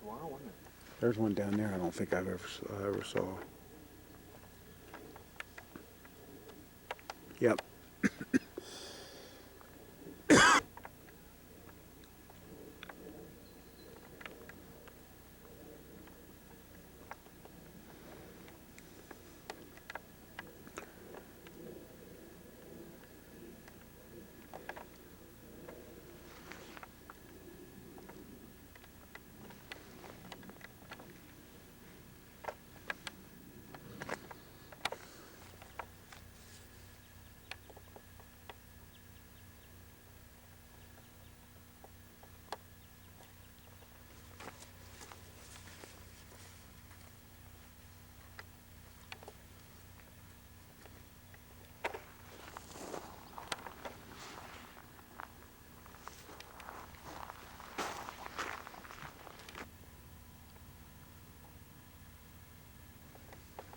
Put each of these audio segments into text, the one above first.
a while, wasn't it? There's one down there I don't think I ever saw. Yep.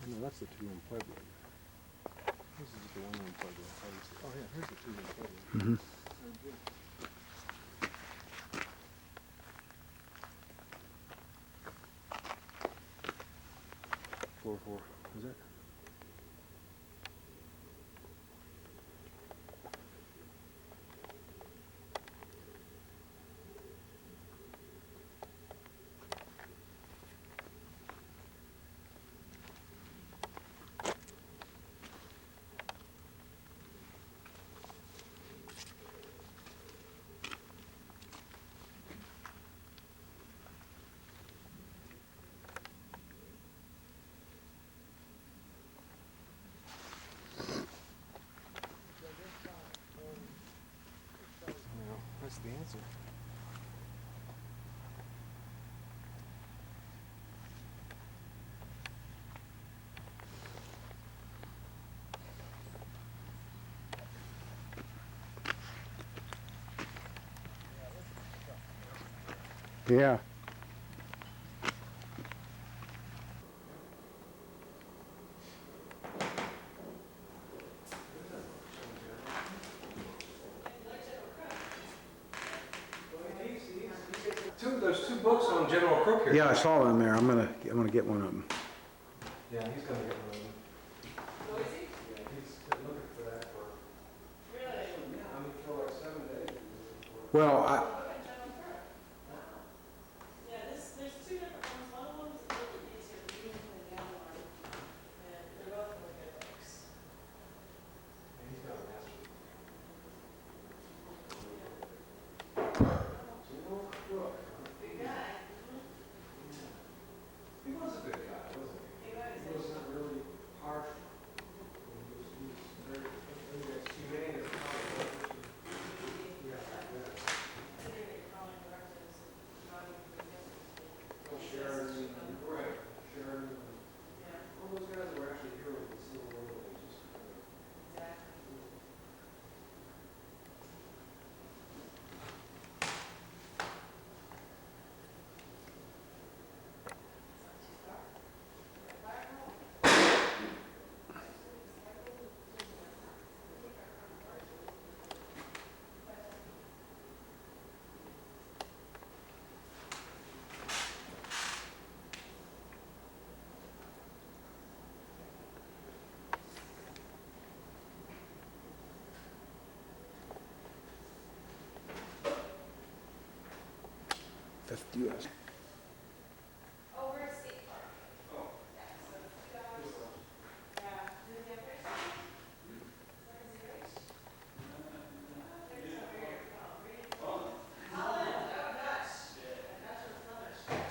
No, that's the two-room Pueblo. This is the one-room Pueblo. Oh yeah, here's the two-room Pueblo. Mm-hmm. Floor 4, is it? Well, that's the answer. Yeah. There's two books on General Crook here. Yeah, I saw them there. I'm gonna get one of them. Yeah, he's gonna get one of them. Oh, is he? Yeah, he's been looking for that for. Really? Yeah, I mean, for like 7 days. Well, Yeah, there's two different ones. One of them is a little bit easier reading than the other one. And they're both really good books. And he's got a master. General Crook. Good guy. He was a good guy, wasn't he? He wasn't really harsh. He was very humane as a comic. Yeah, like that. Well, Sharon, right, Sharon, all those guys were actually heroes in the Civil War. They just kind of. Exactly. that's U.S. Oh, we're at State Park. Oh. Yeah, so it's 2 hours. Yeah. Does he have race? Is he race? There's a weird, Holland. Holland, oh gosh. That was another show.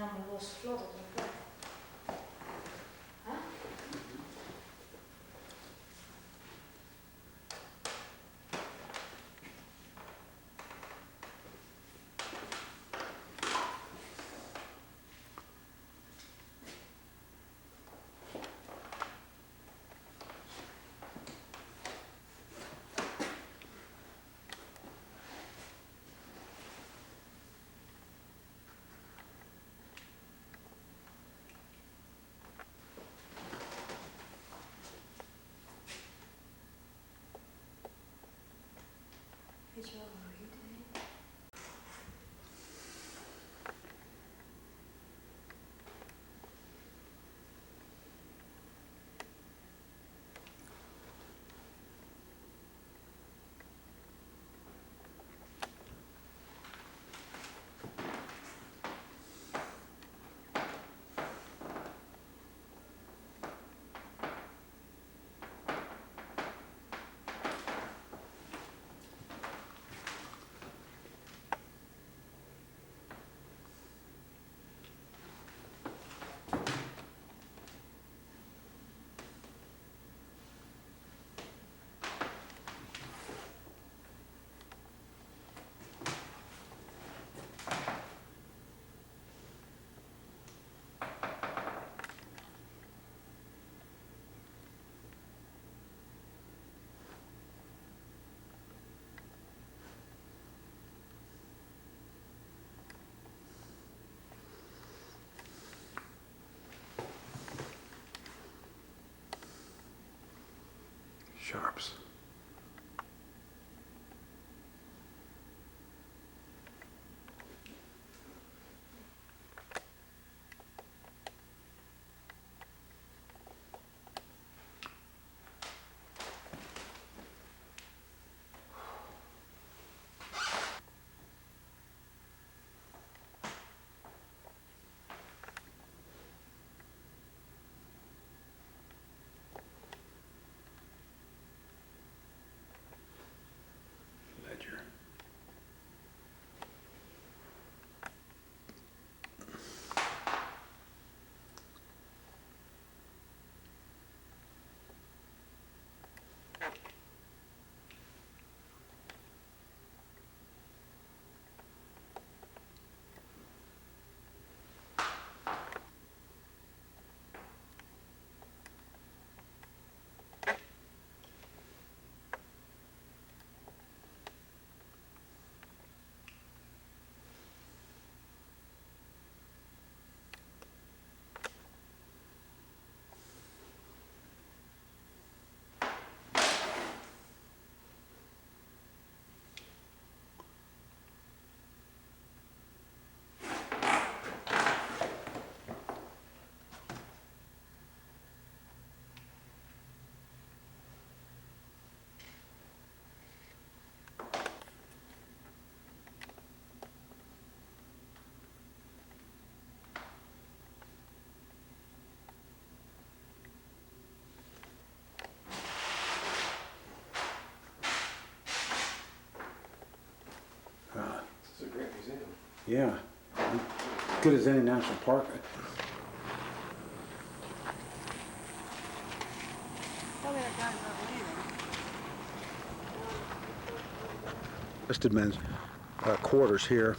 helemaal losgefloten op een plek. Huh? Weet je wel hoe heet hij? Sharps. Ledger. It's a great museum. Yeah. Good as any national park. Tell me that guy's not leaving. Listed men's quarters here.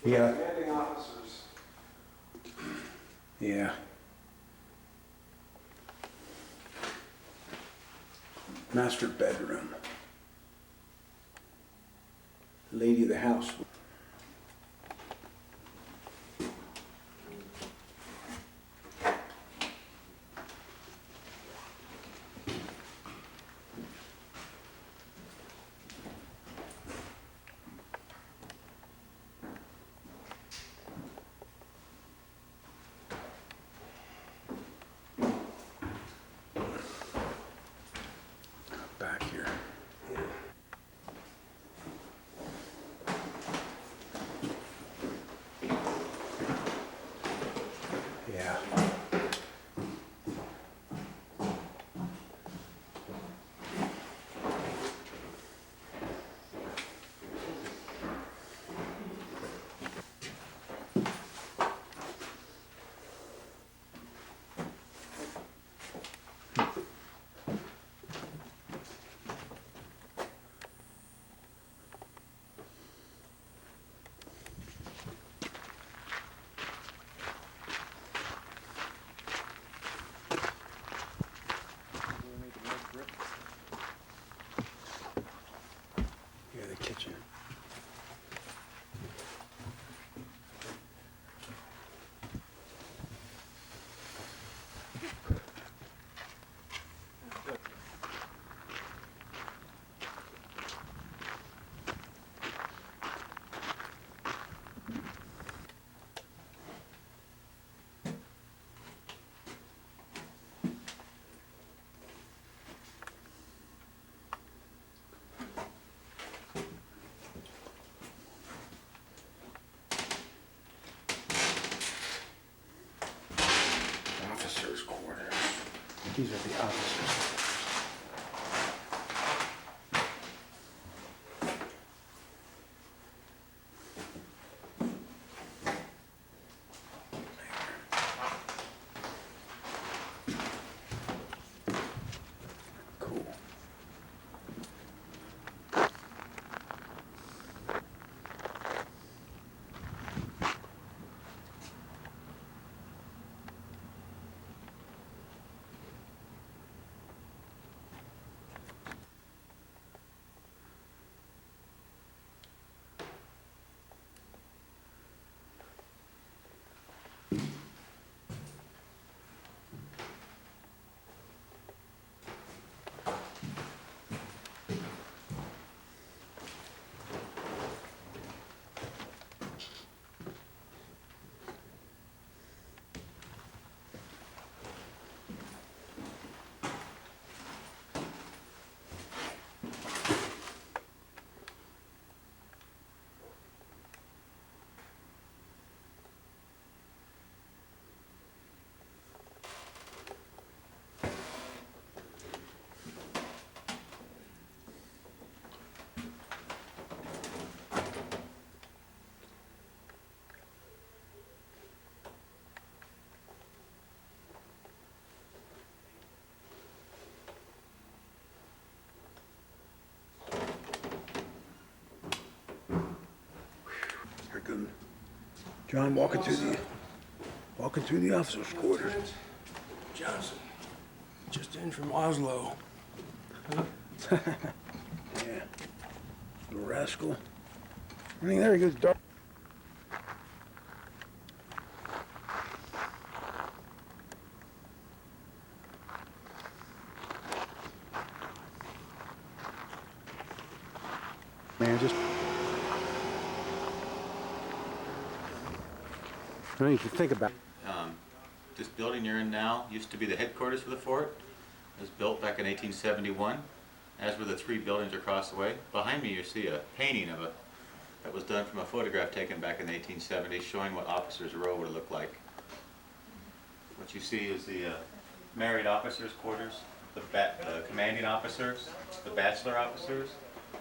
Yeah. Commanding officers. Yeah. Master bedroom. Lady of the house. Back here. officers' quarters. These are the officers. Cool. Here comes John walking through the officers' quarters. Lieutenant Johnson, just in from Oslo. Yeah. Little rascal. I mean, there he goes, dark. Man, just. I mean, if you think about it. This building you're in now used to be the headquarters for the fort. It was built back in 1871, as were the three buildings across the way. Behind me you see a painting that was done from a photograph taken back in the 1870s showing what officers' row would look like. What you see is the married officers' quarters, the commanding officers, the bachelor officers,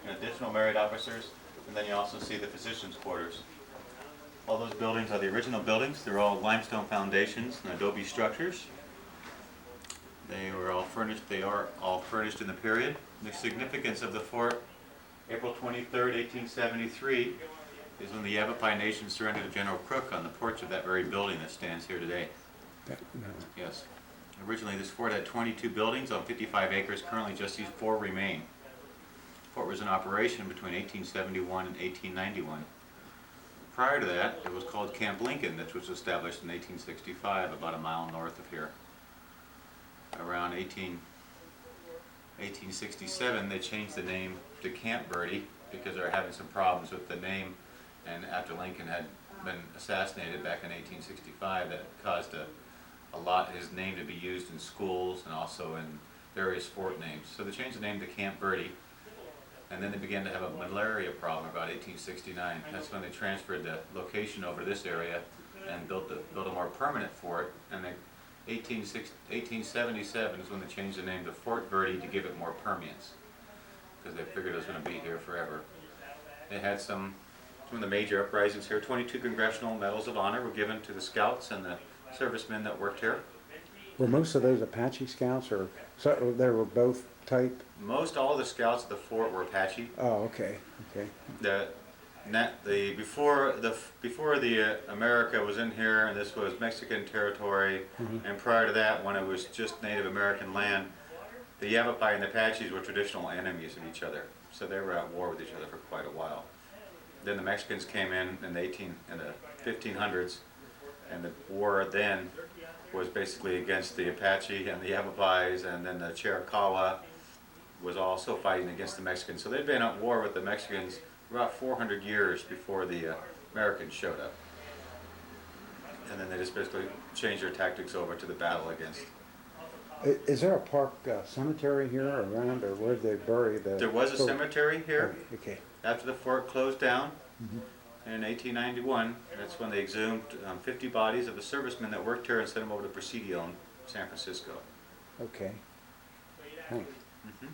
and additional married officers, and then you also see the physicians' quarters. All those buildings are the original buildings. They're all limestone foundations and adobe structures. They are all furnished in the period. The significance of the fort, April 23rd, 1873, is when the Yavapai Nation surrendered to General Crook on the porch of that very building that stands here today. Yes. Originally, this fort had 22 buildings on 55 acres. Currently, just these 4 remain. The fort was in operation between 1871 and 1891. Prior to that, it was called Camp Lincoln, which was established in 1865, about a mile north of here. Around 1867, they changed the name to Camp Verde because they were having some problems with the name, and after Lincoln had been assassinated back in 1865, that caused his name to be used in schools and also in various fort names. So they changed the name to Camp Verde. And then they began to have a malaria problem about 1869. That's when they transferred the location over to this area and built a more permanent fort. And 1877 is when they changed the name to Fort Verde to give it more permanence, because they figured it was going to be here forever. They had some of the major uprisings here. 22 Congressional Medals of Honor were given to the scouts and the servicemen that worked here. Were most of those Apache scouts, or so they were both type? All of the scouts at the fort were Apache. Oh, okay. Before the America was in here, and this was Mexican territory, and prior to that, when it was just Native American land, the Yavapai and the Apaches were traditional enemies of each other. So they were at war with each other for quite a while. Then the Mexicans came in the 1500s, and the war then was basically against the Apache and the Yavapais, and then the Chiricahua was also fighting against the Mexicans. So they'd been at war with the Mexicans for about 400 years before the Americans showed up. And then they just basically changed their tactics over to the battle against. Is there a park cemetery here around, or where they bury the? There was a cemetery here. Okay. After the fort closed down in 1891. That's when they exhumed 50 bodies of the servicemen that worked here and sent them over to Presidio San Francisco. Okay, thanks. Mhm.